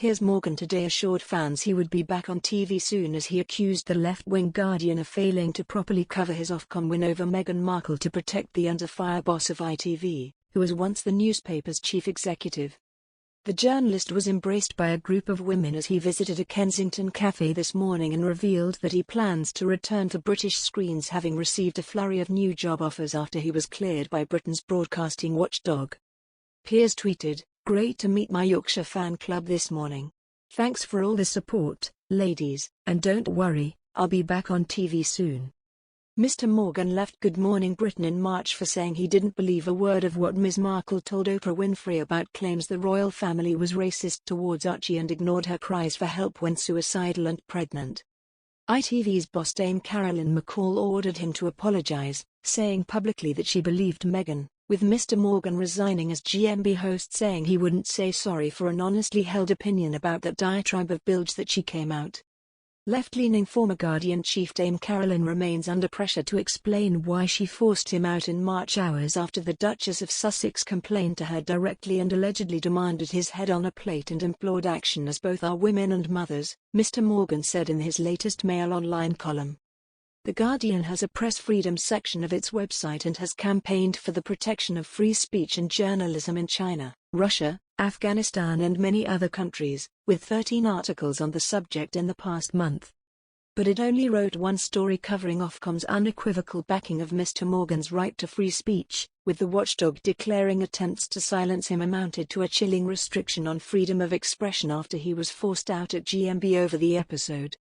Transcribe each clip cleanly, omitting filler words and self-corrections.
Piers Morgan today assured fans he would be back on TV soon as he accused the left-wing Guardian of failing to properly cover his Ofcom win over Meghan Markle to protect the under-fire boss of ITV, who was once the newspaper's chief executive. The journalist was embraced by a group of women as he visited a Kensington cafe this morning and revealed that he plans to return to British screens, having received a flurry of new job offers after he was cleared by Britain's broadcasting watchdog. Piers tweeted, "Great to meet my Yorkshire fan club this morning. Thanks for all the support, ladies, and don't worry, I'll be back on TV soon." Mr. Morgan left Good Morning Britain in March for saying he didn't believe a word of what Ms. Markle told Oprah Winfrey about claims the royal family was racist towards Archie and ignored her cries for help when suicidal and pregnant. ITV's boss Dame Carolyn McCall ordered him to apologise, saying publicly that she believed Meghan, with Mr. Morgan resigning as GMB host saying he wouldn't say sorry for an honestly held opinion about that diatribe of bilge that she came out. Left-leaning former Guardian chief Dame Carolyn remains under pressure to explain why she forced him out in March, hours after the Duchess of Sussex complained to her directly and allegedly demanded his head on a plate and implored action, as both are women and mothers, Mr. Morgan said in his latest Mail Online column. The Guardian has a press freedom section of its website and has campaigned for the protection of free speech and journalism in China, Russia, Afghanistan and many other countries, with 13 articles on the subject in the past month. But it only wrote one story covering Ofcom's unequivocal backing of Mr. Morgan's right to free speech, with the watchdog declaring attempts to silence him amounted to a chilling restriction on freedom of expression after he was forced out at GMB over the episode.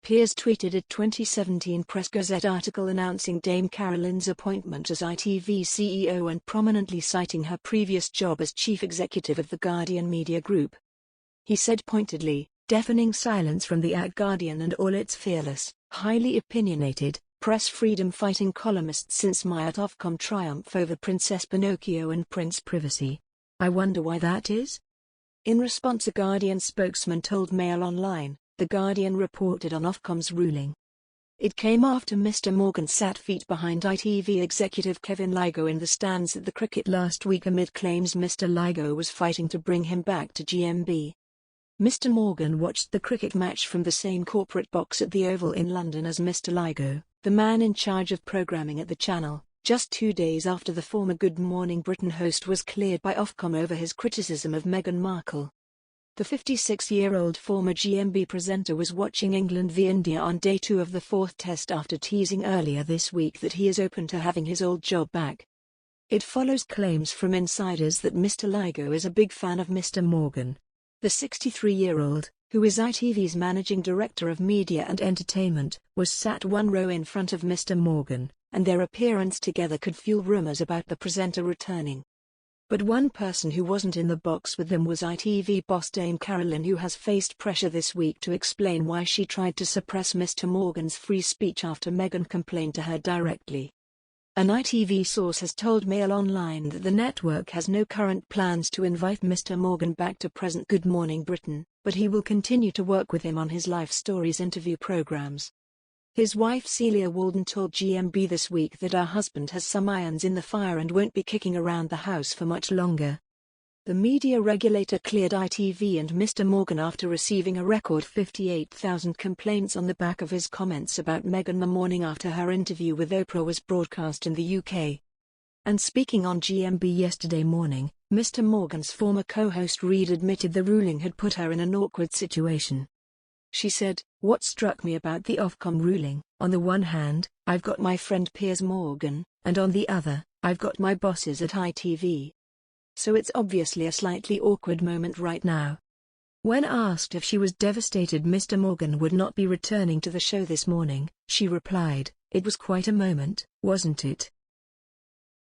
Piers tweeted a 2017 Press Gazette article announcing Dame Carolyn's appointment as ITV CEO and prominently citing her previous job as chief executive of the Guardian Media Group. He said pointedly, "Deafening silence from the Guardian and all its fearless, highly opinionated, press freedom-fighting columnists since my Ofcom triumph over Princess Pinocchio and Prince Privacy. I wonder why that is?" In response, a Guardian spokesman told Mail Online, The Guardian reported on Ofcom's ruling. It came after Mr. Morgan sat feet behind ITV executive Kevin Lygo in the stands at the cricket last week amid claims Mr. Lygo was fighting to bring him back to GMB. Mr. Morgan watched the cricket match from the same corporate box at the Oval in London as Mr. Lygo, the man in charge of programming at the channel, just 2 days after the former Good Morning Britain host was cleared by Ofcom over his criticism of Meghan Markle. The 56-year-old former GMB presenter was watching England v India on day 2 of the 4th Test after teasing earlier this week that he is open to having his old job back. It follows claims from insiders that Mr. Lygo is a big fan of Mr. Morgan. The 63-year-old, who is ITV's managing director of media and entertainment, was sat one row in front of Mr. Morgan, and their appearance together could fuel rumours about the presenter returning. But one person who wasn't in the box with them was ITV boss Dame Carolyn, who has faced pressure this week to explain why she tried to suppress Mr. Morgan's free speech after Meghan complained to her directly. An ITV source has told Mail Online that the network has no current plans to invite Mr. Morgan back to present Good Morning Britain, but he will continue to work with him on his Life Stories interview programs. His wife Celia Walden told GMB this week that her husband has some irons in the fire and won't be kicking around the house for much longer. The media regulator cleared ITV and Mr. Morgan after receiving a record 58,000 complaints on the back of his comments about Meghan the morning after her interview with Oprah was broadcast in the UK. And speaking on GMB yesterday morning, Mr. Morgan's former co-host Reid admitted the ruling had put her in an awkward situation. She said, "What struck me about the Ofcom ruling, on the one hand, I've got my friend Piers Morgan, and on the other, I've got my bosses at ITV. So it's obviously a slightly awkward moment right now." When asked if she was devastated Mr. Morgan would not be returning to the show this morning, she replied, "It was quite a moment, wasn't it?